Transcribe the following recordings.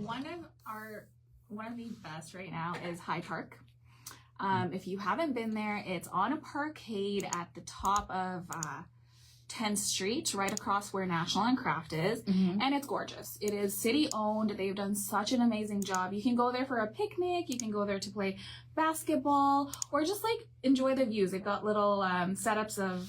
one of the best right now is Hyde Park. If you haven't been there, it's on a parkade at the top of 10th Street, right across where National and Craft is, and it's gorgeous. It is city owned. They've done such an amazing job. You can go there for a picnic, you can go there to play basketball, or just like enjoy the views. They've got little setups of,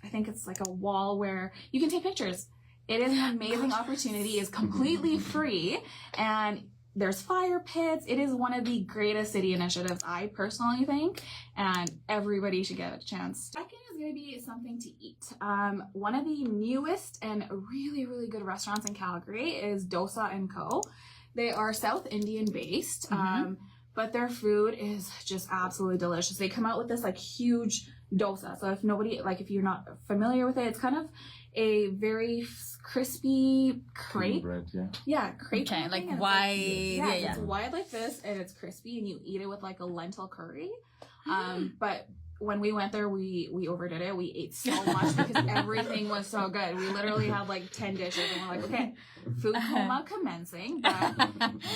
I think it's like a wall where you can take pictures. It is an amazing opportunity. It's completely free, and there's fire pits. It is one of the greatest city initiatives, I personally think, and everybody should get a chance. Second is going to be something to eat. One of the newest and really, really good restaurants in Calgary is Dosa & Co. They are South Indian based, but their food is just absolutely delicious. They come out with this like huge dosa. So if you're not familiar with it, it's kind of a very crispy crepe. Bread, yeah. Yeah, crepe. Okay, like wide. It's wide like this, and it's crispy, and you eat it with like a lentil curry. But when we went there, we overdid it. We ate so much because everything was so good. We literally had like 10 dishes, and we're like, okay, food coma commencing. But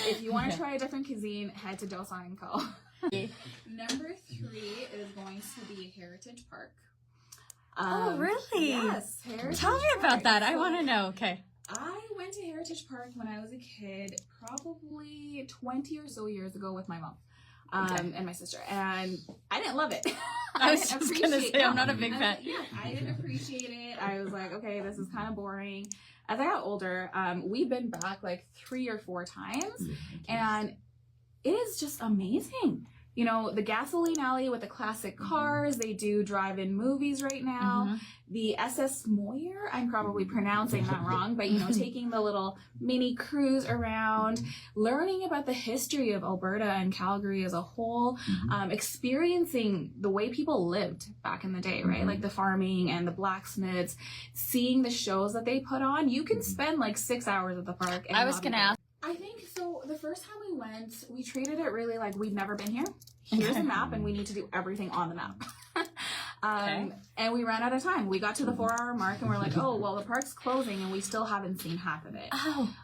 if you want to try a different cuisine, head to Dosa & Co. Number 3 is going to be Heritage Park. Oh, really? Yes. Heritage Tell me about that. I want to know. Okay. I went to Heritage Park when I was a kid, probably 20 or so years ago with my mom and my sister, and I didn't love it. I was just going to say, I'm not a big fan. I didn't appreciate it. I was like, okay, this is kind of boring. As I got older, we've been back like 3 or 4 times, and it is just amazing. You know, the gasoline alley with the classic cars. They do drive-in movies right now. The SS Moyer, I'm probably pronouncing that wrong, but, you know, taking the little mini cruise around, learning about the history of Alberta and Calgary as a whole, experiencing the way people lived back in the day, right? Like the farming and the blacksmiths, seeing the shows that they put on. You can spend like 6 hours at the park. And I was going to ask. I think so. The first time we went, we treated it really like we'd never been here. Here's a map, and we need to do everything on the map. And we ran out of time. We got to the 4-hour mark, and we're like, oh, well, the park's closing, and we still haven't seen half of it.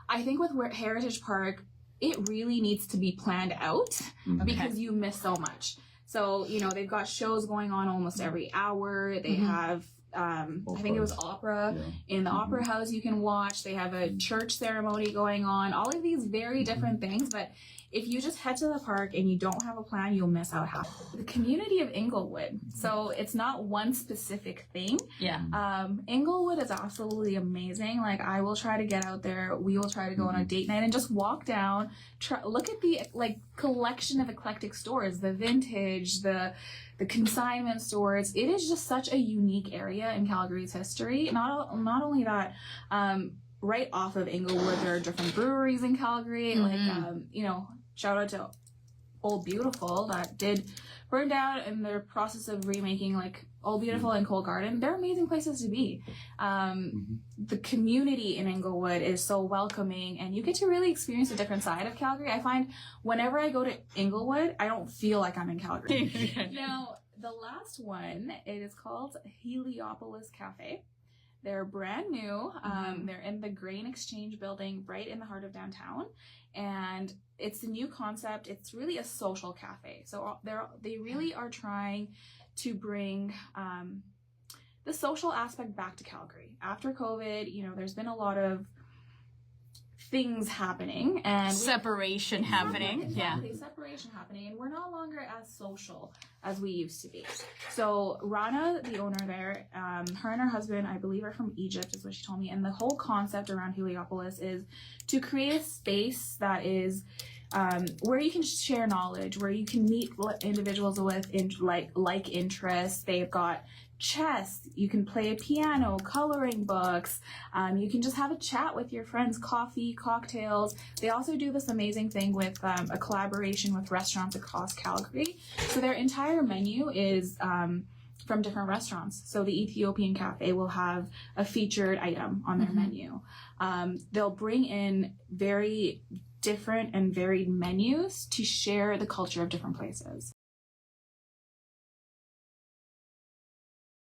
I think with Heritage Park, it really needs to be planned out because you miss so much. So, you know, they've got shows going on almost every hour. They have I think it was opera in the opera house you can watch. They have a church ceremony going on, all of these very different things. But if you just head to the park and you don't have a plan, you'll miss out half. The community of Inglewood. So it's not one specific thing. Inglewood is absolutely amazing. Like, I will try to get out there. We will try to go on a date night and just walk down, look at the like collection of eclectic stores, the vintage, the consignment stores. It is just such a unique area in Calgary's history. Not only that, right off of Inglewood, there are different breweries in Calgary. Like, you know, shout out to Old Beautiful that did burn down in the process of remaking, like Old Beautiful and Cole Garden. They're amazing places to be. The community in Inglewood is so welcoming, and you get to really experience a different side of Calgary. I find whenever I go to Inglewood, I don't feel like I'm in Calgary. Now, the last one, it is called Heliopolis Cafe. They're brand new. They're in the Grain Exchange building right in the heart of downtown. And it's a new concept. It's really a social cafe. So they really are trying to bring the social aspect back to Calgary. After COVID, you know, there's been a lot of things happening and separation happening. Separation happening, and we're no longer as social as we used to be. So Rana, the owner there, her and her husband, I believe, are from Egypt, is what she told me. And the whole concept around Heliopolis is to create a space that is where you can share knowledge, where you can meet individuals with like interests. They've got chess, you can play a piano, coloring books, you can just have a chat with your friends, coffee, cocktails. They also do this amazing thing with a collaboration with restaurants across Calgary. So their entire menu is from different restaurants. So the Ethiopian Cafe will have a featured item on their menu. They'll bring in very different and varied menus to share the culture of different places.